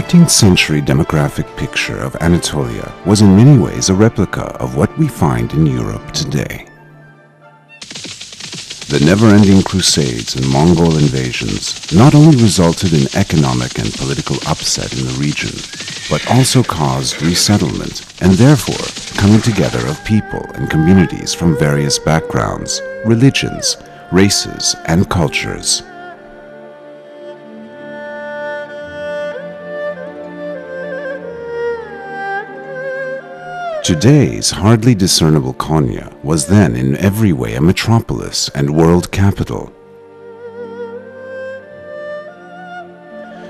13th century demographic picture of Anatolia was in many ways a replica of what we find in Europe today. The never-ending crusades and Mongol invasions not only resulted in economic and political upset in the region, but also caused resettlement and therefore coming together of people and communities from various backgrounds, religions, races, and cultures. Today's hardly discernible Konya was then in every way a metropolis and world capital.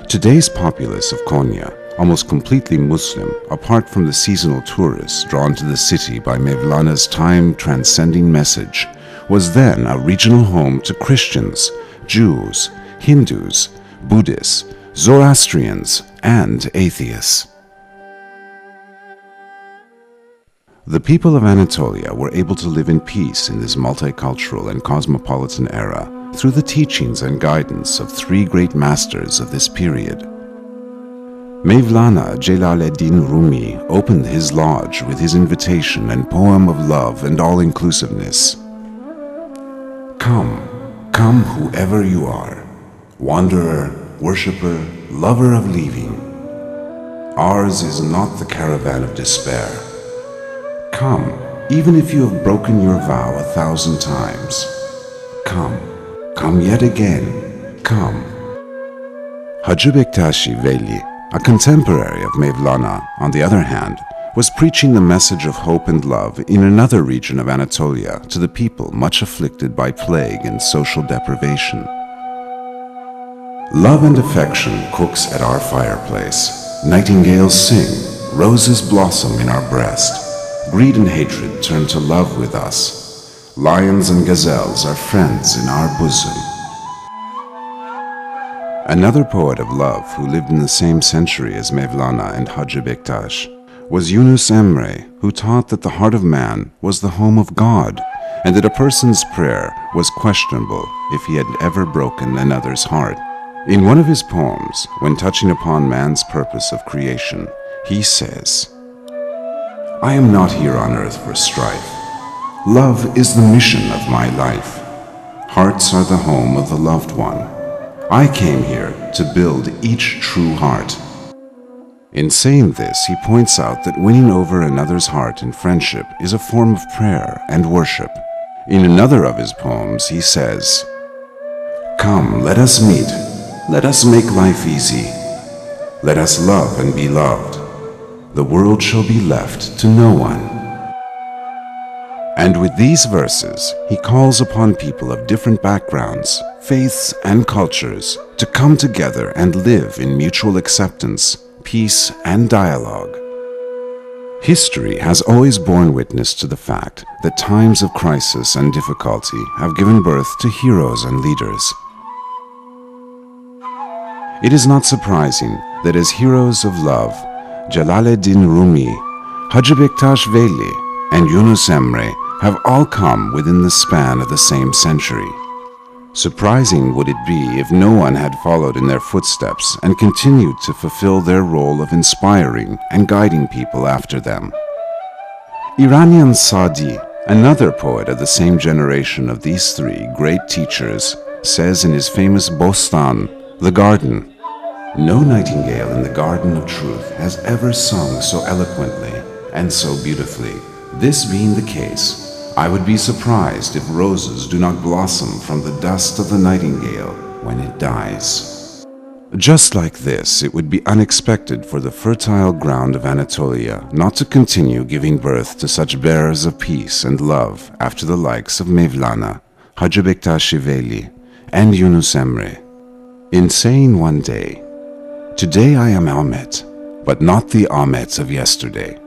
Today's populace of Konya, almost completely Muslim, apart from the seasonal tourists drawn to the city by Mevlana's time-transcending message, was then a regional home to Christians, Jews, Hindus, Buddhists, Zoroastrians, and atheists. The people of Anatolia were able to live in peace in this multicultural and cosmopolitan era through the teachings and guidance of three great masters of this period. Mevlana Jalaladdin Rumi opened his lodge with his invitation and poem of love and all-inclusiveness. Come, come whoever you are, wanderer, worshipper, lover of leaving. Ours is not the caravan of despair. Come, even if you have broken your vow 1,000 times. Come, come yet again, come. Hacı Bektashi Veli, a contemporary of Mevlana, on the other hand, was preaching the message of hope and love in another region of Anatolia to the people much afflicted by plague and social deprivation. Love and affection cooks at our fireplace. Nightingales sing, roses blossom in our breast. Greed and hatred turn to love with us. Lions and gazelles are friends in our bosom. Another poet of love who lived in the same century as Mevlana and Hacı Bektaş was Yunus Emre, who taught that the heart of man was the home of God and that a person's prayer was questionable if he had ever broken another's heart. In one of his poems, when touching upon man's purpose of creation, he says, I am not here on earth for strife. Love is the mission of my life. Hearts are the home of the loved one. I came here to build each true heart. In saying this, he points out that winning over another's heart in friendship is a form of prayer and worship. In another of his poems, he says, Come, let us meet. Let us make life easy. Let us love and be loved. The world shall be left to no one. And with these verses, he calls upon people of different backgrounds, faiths, and cultures to come together and live in mutual acceptance, peace, and dialogue. History has always borne witness to the fact that times of crisis and difficulty have given birth to heroes and leaders. It is not surprising that as heroes of love, Jalaladdin Rumi, Hacı Bektaş Veli, and Yunus Emre have all come within the span of the same century. Surprising would it be if no one had followed in their footsteps and continued to fulfill their role of inspiring and guiding people after them. Iranian Sadi, another poet of the same generation of these three great teachers, says in his famous Bostan, The Garden, No nightingale in the garden of truth has ever sung so eloquently and so beautifully. This being the case, I would be surprised if roses do not blossom from the dust of the nightingale when it dies. Just like this, it would be unexpected for the fertile ground of Anatolia not to continue giving birth to such bearers of peace and love after the likes of Mevlana, Hacı Bektaş Veli, and Yunus Emre. In saying one day, Today I am Ahmet, but not the Ahmet of yesterday,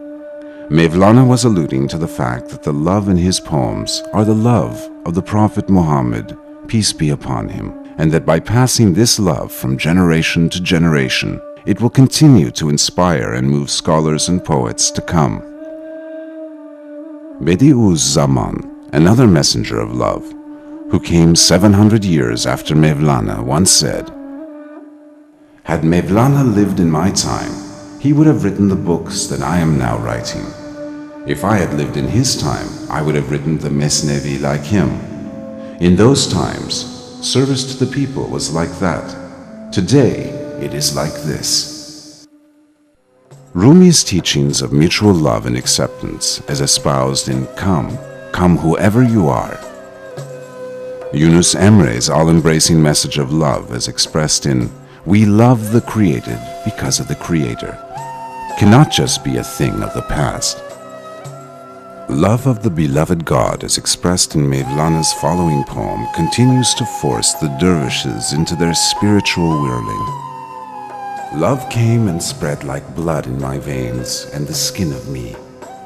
Mevlana was alluding to the fact that the love in his poems are the love of the Prophet Muhammad, peace be upon him, and that by passing this love from generation to generation, it will continue to inspire and move scholars and poets to come. Bediüz Zaman, another messenger of love, who came 700 years after Mevlana, once said, Had Mevlana lived in my time, he would have written the books that I am now writing. If I had lived in his time, I would have written the Mesnevi like him. In those times, service to the people was like that. Today, it is like this. Rumi's teachings of mutual love and acceptance as espoused in Come, come whoever you are. Yunus Emre's all-embracing message of love as expressed in We love the created because of the Creator cannot just be a thing of the past. Love of the beloved God as expressed in Mevlana's following poem continues to force the dervishes into their spiritual whirling. Love came and spread like blood in my veins and the skin of me.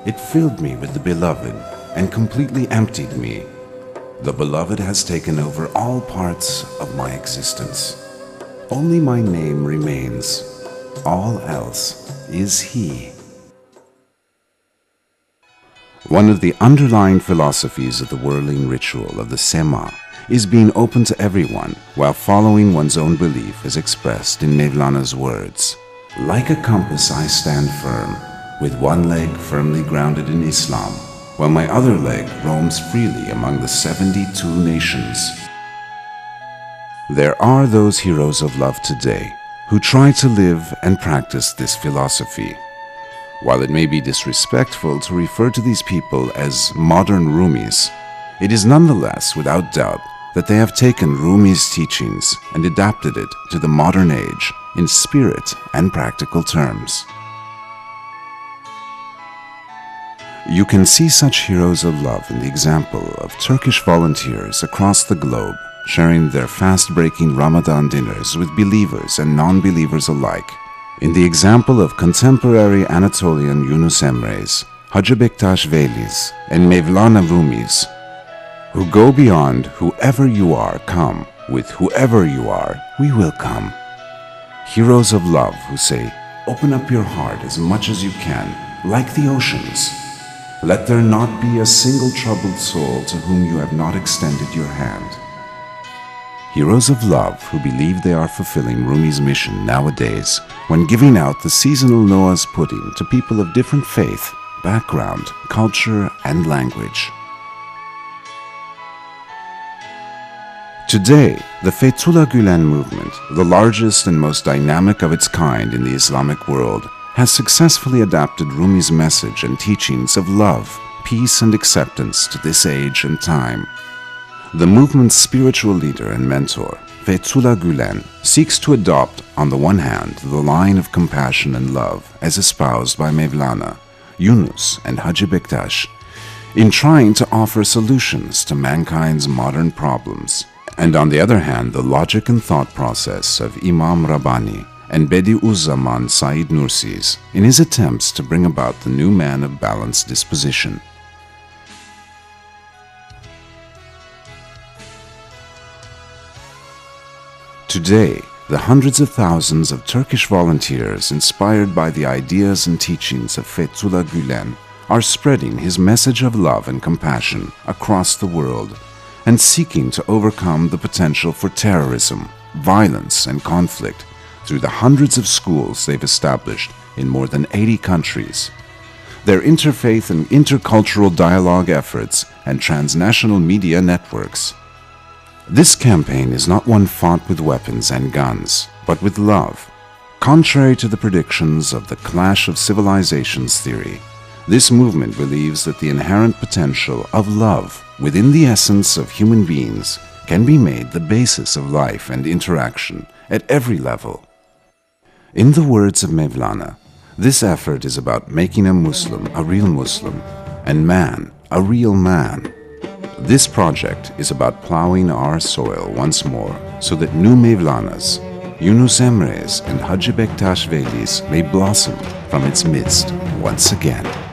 It filled me with the beloved and completely emptied me. The beloved has taken over all parts of my existence. Only my name remains. All else is He. One of the underlying philosophies of the whirling ritual of the Sema is being open to everyone while following one's own belief as expressed in Mevlana's words. Like a compass I stand firm, with one leg firmly grounded in Islam, while my other leg roams freely among the 72 nations. There are those heroes of love today who try to live and practice this philosophy. While it may be disrespectful to refer to these people as modern Rumis, it is nonetheless without doubt that they have taken Rumi's teachings and adapted it to the modern age in spirit and practical terms. You can see such heroes of love in the example of Turkish volunteers across the globe sharing their fast-breaking Ramadan dinners with believers and non-believers alike. In the example of contemporary Anatolian Yunus Emre's, Hacı Bektaş Veli's, and Mevlana Rumi's, who go beyond whoever you are, come, with whoever you are, we will come. Heroes of love who say, open up your heart as much as you can, like the oceans. Let there not be a single troubled soul to whom you have not extended your hand. Heroes of love who believe they are fulfilling Rumi's mission nowadays when giving out the seasonal Noah's pudding to people of different faith, background, culture, and language. Today, the Fethullah Gülen movement, the largest and most dynamic of its kind in the Islamic world, has successfully adapted Rumi's message and teachings of love, peace, and acceptance to this age and time. The movement's spiritual leader and mentor, Fethullah Gülen, seeks to adopt, on the one hand, the line of compassion and love as espoused by Mevlana, Yunus, and Hacı Bektaş, in trying to offer solutions to mankind's modern problems, and on the other hand, the logic and thought process of Imam Rabbani and Bediüzzaman Said Nursi's in his attempts to bring about the new man of balanced disposition. Today, the hundreds of thousands of Turkish volunteers inspired by the ideas and teachings of Fethullah Gülen are spreading his message of love and compassion across the world and seeking to overcome the potential for terrorism, violence, and conflict through the hundreds of schools they've established in more than 80 countries. Their interfaith and intercultural dialogue efforts and transnational media networks. This campaign is not one fought with weapons and guns, but with love. Contrary to the predictions of the clash of civilizations theory, this movement believes that the inherent potential of love within the essence of human beings can be made the basis of life and interaction at every level. In the words of Mevlana, this effort is about making a Muslim a real Muslim and man a real man. This project is about plowing our soil once more so that new Mevlanas, Yunus Emre's and Hacı Bektaş Veli's may blossom from its midst once again.